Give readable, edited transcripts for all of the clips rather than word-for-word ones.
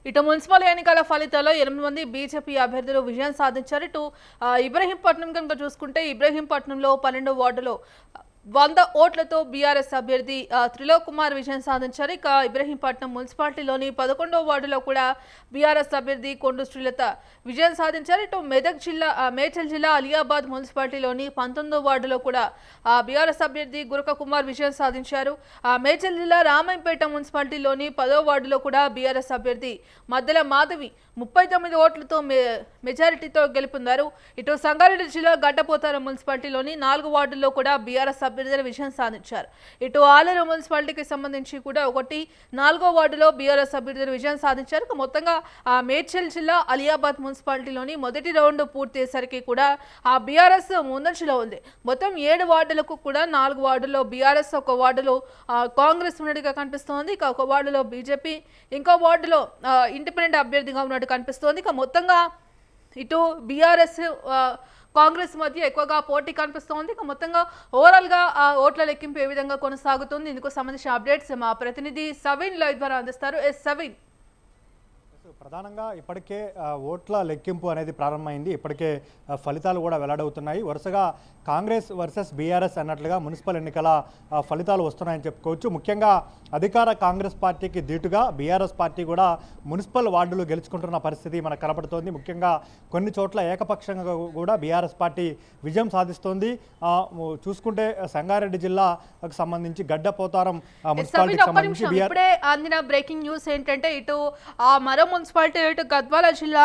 ఇటు మున్సిపల్ ఎన్నికల ఫలితాల్లో 8 మంది బీజేపీ అభ్యర్థులు విజయం సాధించారు. ఇటు ఇబ్రహీంపట్నం కనుక చూసుకుంటే ఇబ్రహీంపట్నంలో 12 వార్డులో 100 ఓట్లతో బీఆర్ఎస్ అభ్యర్థి త్రిలోక్ కుమార్ విజయం సాధించారు. ఇక ఇబ్రహీంపట్నం మున్సిపాలిటీలోని 11వ వార్డులో కూడా బీఆర్ఎస్ అభ్యర్థి కొండు శ్రీలత విజయం సాధించారు. ఇటు మెదక్ జిల్లా మేడ్చల్ జిల్లా అలియాబాద్ మున్సిపాలిటీలోని 19వ వార్డులో కూడా బీఆర్ఎస్ అభ్యర్థి గురక కుమార్ విజయం సాధించారు. మేడ్చల్ జిల్లా రామాయంపేట మున్సిపాలిటీలోని 10వ వార్డులో కూడా బీఆర్ఎస్ అభ్యర్థి మద్దెల మాధవి 39 ఓట్లతో మెజారిటీతో గెలుపొందారు. ఇటు సంగారెడ్డి జిల్లా గడ్డపోతారం మున్సిపాలిటీలోని 4 వార్డుల్లో కూడా బీఆర్ఎస్ అభ్యర్థులు విజయం సాధించారు. ఇటు ఆలేరు మున్సిపాలిటీకి సంబంధించి కూడా 4వ వార్డులో బీఆర్ఎస్ అభ్యర్థులు విజయం సాధించారు. మొత్తంగా మేడ్చల్ జిల్లా అలియాబాద్ మున్సిపాలిటీలోని మొదటి రౌండ్ పూర్తయ్యేసరికి కూడా బీఆర్ఎస్ ముందంజలో ఉంది. మొత్తం 7 వార్డులకు కూడా 4 వార్డుల్లో బీఆర్ఎస్, ఒక వార్డులో కాంగ్రెస్ ఉన్నట్టుగా కనిపిస్తోంది. ఇక ఒక వార్డులో బీజేపీ, ఇంకో వార్డులో ఇండిపెండెంట్ అభ్యర్థిగా ఉన్నట్టు కనిపిస్తోంది. ఇక మొత్తంగా ఇటు బీఆర్ఎస్ కాంగ్రెస్ మధ్య ఎక్కువగా పోటీ కనిపిస్తోంది. ఇక మొత్తంగా ఓవరాల్గా ఓట్ల లెక్కింపు ఏ విధంగా కొనసాగుతుంది, ఇందుకు సంబంధించిన అప్డేట్స్ మా ప్రతినిధి సవీన్ లైవ్ ద్వారా అందిస్తారు. సవీన్, ప్రధానంగా ఇప్పటికే ఓట్ల లెక్కింపు అనేది ప్రారంభమైంది. ఇప్పటికే ఫలితాలు కూడా వెల్లడవుతున్నాయి. వరుసగా కాంగ్రెస్ వర్సెస్ బీఆర్ఎస్ అన్నట్లుగా మున్సిపల్ ఎన్నికల ఫలితాలు వస్తున్నాయని చెప్పుకోవచ్చు. ముఖ్యంగా అధికార కాంగ్రెస్ పార్టీకి ధీటుగా బీఆర్ఎస్ పార్టీ కూడా మున్సిపల్ వార్డులు గెలుచుకుంటున్న పరిస్థితి మనకు కనబడుతోంది. ముఖ్యంగా కొన్ని చోట్ల ఏకపక్షంగా కూడా బీఆర్ఎస్ పార్టీ విజయం సాధిస్తోంది. చూసుకుంటే సంగారెడ్డి జిల్లాకు సంబంధించి గడ్డపోతారం మున్సిపాలిటీకి సంబంధించి ఇప్పుడే అందిన బ్రేకింగ్ న్యూస్ ఏంటంటే ఇటు మరో మున్సిపాలిటీ ఇటు గద్వాల జిల్లా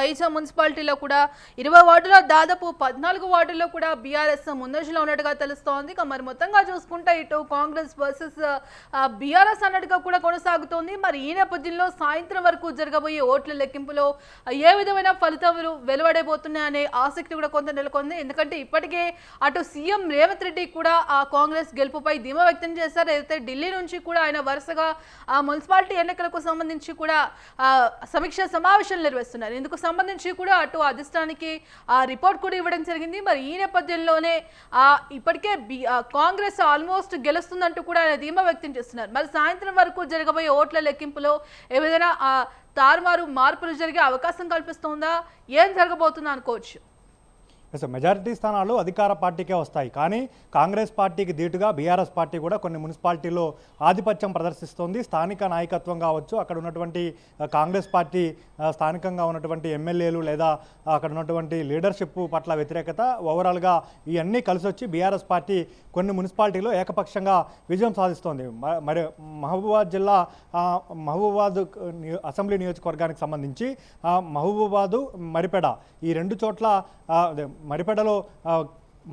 ఐజా మున్సిపాలిటీలో కూడా 20 వార్డులో దాదాపు 14 వార్డుల్లో కూడా బీఆర్ఎస్ ముందంజలో ఉన్నట్టుగా తెలుస్తోంది. మరి మొత్తంగా చూసుకుంటే ఇటు కాంగ్రెస్ వర్సెస్ బీఆర్ఎస్ అన్నట్టుగా కూడా కొనసాగుతోంది. మరి ఈ నేపథ్యంలో సాయంత్రం వరకు జరగబోయే ఓట్ల లెక్కింపులో ఏ విధమైన ఫలితాలు వెలువడబోతున్నాయనే ఆసక్తి కూడా కొంత నెలకొంది. ఎందుకంటే ఇప్పటికే అటు సీఎం రేవంత్ రెడ్డి కూడా ఆ కాంగ్రెస్ గెలుపుపై ధీమా వ్యక్తం చేశారు. అయితే ఢిల్లీ నుంచి కూడా ఆయన వరుసగా ఆ మున్సిపాలిటీ ఎన్నికలకు సంబంధించి కూడా సమీక్ష సమావేశాలు నిర్వహిస్తున్నారు. ఇందుకు సంబంధించి కూడా అటు అధిష్టానికి రిపోర్ట్ కూడా ఇవ్వడం జరిగింది. మరి ఈ నేపథ్యంలోనే ఇప్పటికే కాంగ్రెస్ ఆల్మోస్ట్ గెలుస్తుందంటూ కూడా ఆయన ధీమా వ్యక్తం చేస్తున్నారు. మరి సాయంత్రం వరకు జరగబోయే ఓట్ల లెక్కింపులో ఏదైనా తారుమారు మార్పులు జరిగే అవకాశం కల్పిస్తుందా, ఏం జరగబోతుందా అనుకోవచ్చు? మెజారిటీ స్థానాలు అధికార పార్టీకే వస్తాయి. కానీ కాంగ్రెస్ పార్టీకి ధీటుగా బీఆర్ఎస్ పార్టీ కూడా కొన్ని మున్సిపాలిటీల్లో ఆధిపత్యం ప్రదర్శిస్తోంది. స్థానిక నాయకత్వం కావచ్చు, అక్కడ ఉన్నటువంటి కాంగ్రెస్ పార్టీ స్థానికంగా ఉన్నటువంటి ఎమ్మెల్యేలు లేదా అక్కడ ఉన్నటువంటి లీడర్షిప్ పట్ల వ్యతిరేకత, ఓవరాల్గా ఇవన్నీ కలిసి వచ్చి బీఆర్ఎస్ పార్టీ కొన్ని మున్సిపాలిటీలో ఏకపక్షంగా విజయం సాధిస్తోంది. మరి మహబూబాద్ జిల్లా మహబూబాద్ అసెంబ్లీ నియోజకవర్గానికి సంబంధించి మహబూబాదు, మరిపెడ ఈ 2 చోట్ల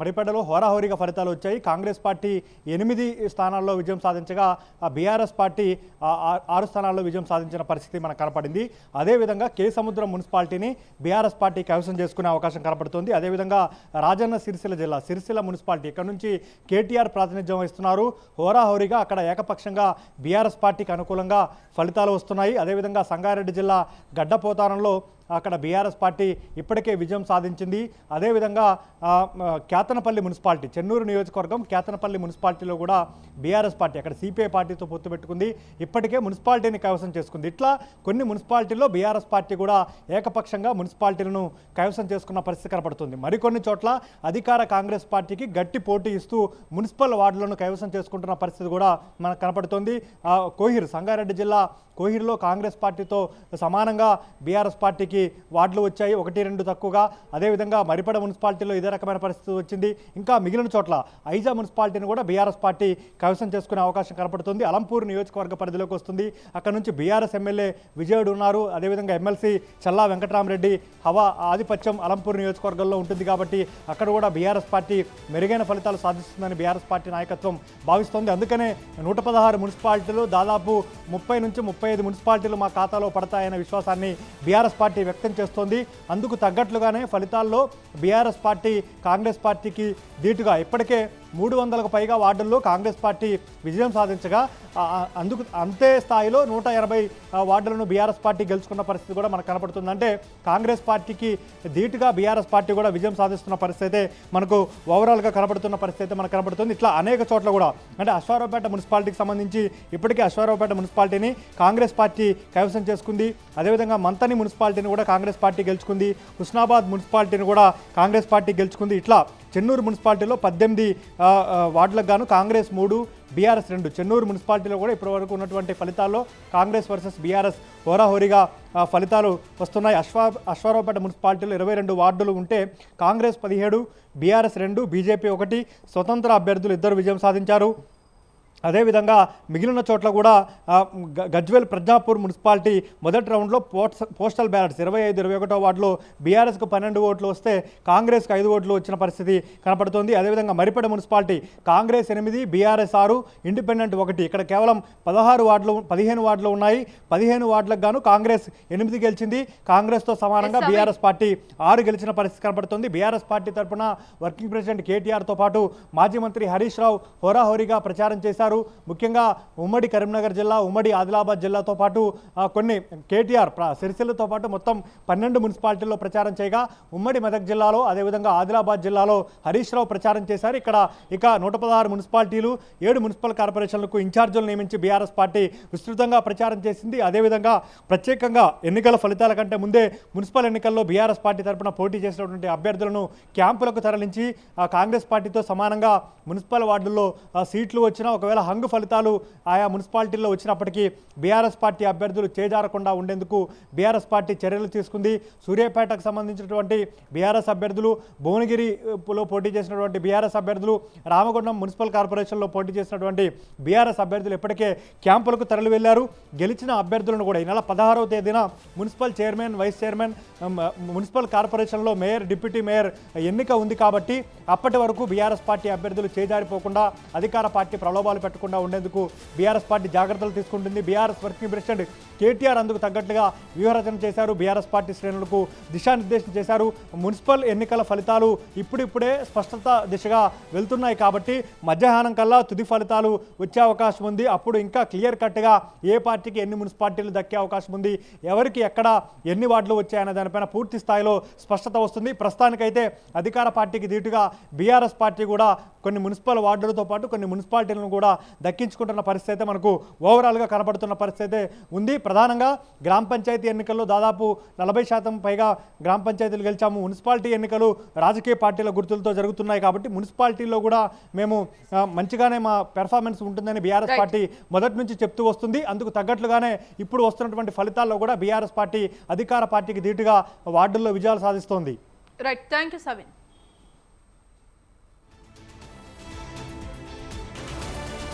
మరిపెడలో హోరాహోరీగా ఫలితాలు వచ్చాయి. కాంగ్రెస్ పార్టీ 8 స్థానాల్లో విజయం సాధించగా బీఆర్ఎస్ పార్టీ 6 స్థానాల్లో విజయం సాధించిన పరిస్థితి మనకు కనపడింది. అదేవిధంగా కే సముద్రం మున్సిపాలిటీని బీఆర్ఎస్ పార్టీ కైవసం చేసుకునే అవకాశం కనపడుతుంది. అదేవిధంగా రాజన్న సిరిసిల్ల జిల్లా సిరిసిల్ల మున్సిపాలిటీ ఇక్కడ నుంచి కేటీఆర్ ప్రాతినిధ్యం వహిస్తున్నారు. హోరాహోరీగా అక్కడ ఏకపక్షంగా బీఆర్ఎస్ పార్టీకి అనుకూలంగా ఫలితాలు వస్తున్నాయి. అదేవిధంగా సంగారెడ్డి జిల్లా గడ్డపోతారంలో అక్కడ బీఆర్ఎస్ పార్టీ ఇప్పటికే విజయం సాధించింది. అదేవిధంగా క్యాతనపల్లి మున్సిపాలిటీ, చెన్నూరు నియోజకవర్గం క్యాతనపల్లి మున్సిపాలిటీలో కూడా బీఆర్ఎస్ పార్టీ అక్కడ సిపిఐ పార్టీతో పొత్తు పెట్టుకుంది. ఇప్పటికే మున్సిపాలిటీని కైవసం చేసుకుంది. ఇట్లా కొన్ని మున్సిపాలిటీల్లో బీఆర్ఎస్ పార్టీ కూడా ఏకపక్షంగా మున్సిపాలిటీలను కైవసం చేసుకున్న పరిస్థితి కనపడుతుంది. మరికొన్ని చోట్ల అధికార కాంగ్రెస్ పార్టీకి గట్టి పోటీ ఇస్తూ మున్సిపల్ వార్డులను కైవసం చేసుకుంటున్న పరిస్థితి కూడా మనకు కనపడుతుంది. కోహిర్, సంగారెడ్డి జిల్లా కోహిర్లో కాంగ్రెస్ పార్టీతో సమానంగా బీఆర్ఎస్ పార్టీకి వార్డులు వచ్చాయి, 1-2 తక్కువగా. అదేవిధంగా మరిపడ మున్సిపాలిటీలో ఇదే రకమైన పరిస్థితి వచ్చింది. ఇంకా మిగిలిన చోట్ల ఐజా మున్సిపాలిటీని కూడా బీఆర్ఎస్ పార్టీ కైవసం చేసుకునే అవకాశం కనపడుతుంది. అలంపూర్ నియోజకవర్గ పరిధిలోకి వస్తుంది. అక్కడ నుంచి బీఆర్ఎస్ ఎమ్మెల్యే విజయుడు ఉన్నారు. అదేవిధంగా ఎమ్మెల్సీ చల్లా వెంకటరామరెడ్డి హవా ఆధిపత్యం అలంపూర్ నియోజకవర్గంలో ఉంటుంది. కాబట్టి అక్కడ కూడా బీఆర్ఎస్ పార్టీ మెరుగైన ఫలితాలు సాధిస్తుందని బీఆర్ఎస్ పార్టీ నాయకత్వం భావిస్తోంది. అందుకనే 116 మున్సిపాలిటీలు దాదాపు 30 నుంచి 35 మున్సిపాలిటీలు మా ఖాతాలో పడతాయనే విశ్వాసాన్ని బీఆర్ఎస్ పార్టీ వ్యక్తం చేస్తోంది. అందుకు తగ్గట్లుగానే ఫలితాల్లో బీఆర్ఎస్ పార్టీ కాంగ్రెస్ పార్టీకి ధీటుగా ఇప్పటికే 300కు పైగా వార్డుల్లో కాంగ్రెస్ పార్టీ విజయం సాధించగా అందుకు అంతే స్థాయిలో 180 వార్డులను బీఆర్ఎస్ పార్టీ గెలుచుకున్న పరిస్థితి కూడా మనకు కనపడుతుంది. అంటే కాంగ్రెస్ పార్టీకి ధీటుగా బీఆర్ఎస్ పార్టీ కూడా విజయం సాధిస్తున్న పరిస్థితి అయితే మనకు ఓవరాల్గా కనపడుతున్న పరిస్థితి అయితే మనకు కనపడుతుంది. ఇట్లా అనేక చోట్ల కూడా అంటే అశ్వారావుపేట మున్సిపాలిటీకి సంబంధించి ఇప్పటికే అశ్వారావుపేట మున్సిపాలిటీని కాంగ్రెస్ పార్టీ కైవసం చేసుకుంది. అదేవిధంగా మంతని మున్సిపాలిటీని కూడా కాంగ్రెస్ పార్టీ గెలుచుకుంది. హుస్నాబాద్ మున్సిపాలిటీని కూడా కాంగ్రెస్ పార్టీ గెలుచుకుంది. ఇట్లా చెన్నూరు మున్సిపాలిటీలో 18 వార్డులకు గాను కాంగ్రెస్ 3, బీఆర్ఎస్ 2. చెన్నూరు మున్సిపాలిటీలో కూడా ఇప్పటివరకు ఉన్నటువంటి ఫలితాల్లో కాంగ్రెస్ వర్సెస్ బీఆర్ఎస్ హోరాహోరీగా ఫలితాలు వస్తున్నాయి. అశ్వారావుపేట మున్సిపాలిటీలో 22 వార్డులు ఉంటే కాంగ్రెస్ 17, బీఆర్ఎస్ 2, బీజేపీ 1, స్వతంత్ర అభ్యర్థులు 2 విజయం సాధించారు. అదేవిధంగా మిగిలిన చోట్ల కూడా గజ్వేల్ ప్రజ్ఞాపూర్ మున్సిపాలిటీ మొదటి రౌండ్లో పోస్టల్ బ్యాలెట్స్ 25, 21వ వార్డులో బీఆర్ఎస్కు 12 ఓట్లు వస్తే కాంగ్రెస్కు 5 ఓట్లు వచ్చిన పరిస్థితి కనపడుతోంది. అదేవిధంగా Maripeda municipality Congress 8, BRS 6, independent 1. ఇక్కడ కేవలం 15 వార్డులు ఉన్నాయి. 15 వార్డులకు గాను కాంగ్రెస్ 8 గెలిచింది. కాంగ్రెస్తో సమానంగా బీఆర్ఎస్ పార్టీ 6 గెలిచిన పరిస్థితి కనపడుతుంది. బీఆర్ఎస్ పార్టీ తరఫున వర్కింగ్ ప్రెసిడెంట్ కేటీఆర్తో పాటు మాజీ మంత్రి హరీష్ రావు హోరాహోరీగా ప్రచారం చేశారు. ముఖ్యంగా ఉమ్మడి కరీంనగర్ జిల్లా, ఉమ్మడి ఆదిలాబాద్ జిల్లాతో పాటు కొన్ని కేటీఆర్ సిరిసిల్లతో పాటు మొత్తం 12 మున్సిపాలిటీల్లో ప్రచారం చేయగా ఉమ్మడి మెదక్ జిల్లాలో అదేవిధంగా ఆదిలాబాద్ జిల్లాలో హరీష్ రావు ప్రచారం చేశారు. ఇక 116 మున్సిపాలిటీలు, 7 మున్సిపల్ కార్పొరేషన్లకు ఇన్ఛార్జీలు నియమించి బీఆర్ఎస్ పార్టీ విస్తృతంగా ప్రచారం చేసింది. అదేవిధంగా ప్రత్యేకంగా ఎన్నికల ఫలితాల కంటే ముందే మున్సిపల్ ఎన్నికల్లో బీఆర్ఎస్ పార్టీ తరఫున పోటీ చేసినటువంటి అభ్యర్థులను క్యాంపులకు తరలించి కాంగ్రెస్ పార్టీతో సమానంగా మున్సిపల్ వార్డుల్లో సీట్లు వచ్చినా ఒకవేళ హంగు ఫలితాలు ఆయా మున్సిపాలిటీల్లో వచ్చినప్పటికీ బీఆర్ఎస్ పార్టీ అభ్యర్థులు చేజారకుండా ఉండేందుకు బీఆర్ఎస్ పార్టీ చర్యలు తీసుకుంది. సూర్యాపేటకు సంబంధించినటువంటి బీఆర్ఎస్ అభ్యర్థులు, భువనగిరిలో పోటీ చేసినటువంటి బీఆర్ఎస్ అభ్యర్థులు, రామగుండం మున్సిపల్ కార్పొరేషన్లో పోటీ చేసినటువంటి బీఆర్ఎస్ అభ్యర్థులు ఇప్పటికే క్యాంపులకు తరలి వెళ్లారు. గెలిచిన అభ్యర్థులను కూడా ఈ నెల 16వ తేదీన municipal chairman, vice chairman, municipal కార్పొరేషన్లో మేయర్, డిప్యూటీ మేయర్ ఎన్నిక ఉంది కాబట్టి అప్పటి వరకు బీఆర్ఎస్ పార్టీ అభ్యర్థులు చేజారిపోకుండా అధికార పార్టీ ప్రలోభాలు పెట్టకుండా ఉండేందుకు బీఆర్ఎస్ పార్టీ జాగ్రత్తలు తీసుకుంటుంది. బీఆర్ఎస్ వర్కింగ్ ప్రెసిడెంట్ కేటీఆర్ అందుకు తగ్గట్టుగా వ్యూహరచన చేశారు. బీఆర్ఎస్ పార్టీ శ్రేణులకు దిశానిర్దేశం చేశారు. మున్సిపల్ ఎన్నికల ఫలితాలు ఇప్పుడిప్పుడే స్పష్టత దిశగా వెళ్తున్నాయి కాబట్టి మధ్యాహ్నం కల్లా తుది ఫలితాలు వచ్చే అవకాశం ఉంది. అప్పుడు ఇంకా క్లియర్ కట్గా ఏ పార్టీకి ఎన్ని మున్సిపాలిటీలు దక్కే అవకాశం ఉంది, ఎవరికి ఎక్కడ ఎన్ని వార్డులు వచ్చాయనే దానిపైన పూర్తి స్థాయిలో స్పష్టత వస్తుంది. ప్రస్తుతానికైతే అధికార పార్టీకి ధీటుగా బీఆర్ఎస్ పార్టీ కూడా కొన్ని మున్సిపల్ వార్డులతో పాటు కొన్ని మున్సిపాలిటీలను కూడా దక్కించుకుంటున్న పరిస్థితి అయితే మనకు ఓవరాల్గా కనబడుతున్న పరిస్థితి ఉంది. ప్రధానంగా గ్రామ పంచాయతీ ఎన్నికల్లో దాదాపు 40% పైగా గ్రామ పంచాయతీలు గెలిచాము. మున్సిపాలిటీ ఎన్నికలు రాజకీయ పార్టీల గుర్తులతో జరుగుతున్నాయి కాబట్టి మున్సిపాలిటీల్లో కూడా మేము మంచిగానే మా పెర్ఫార్మెన్స్ ఉంటుందని బీఆర్ఎస్ పార్టీ మొదటి నుంచి చెప్తూ వస్తుంది. అందుకు తగ్గట్లుగానే ఇప్పుడు వస్తున్నటువంటి ఫలితాల్లో కూడా బీఆర్ఎస్ పార్టీ అధికార పార్టీకి ధీటుగా వార్డుల్లో విజయాలు సాధిస్తోంది. Right, thank you సవిన్.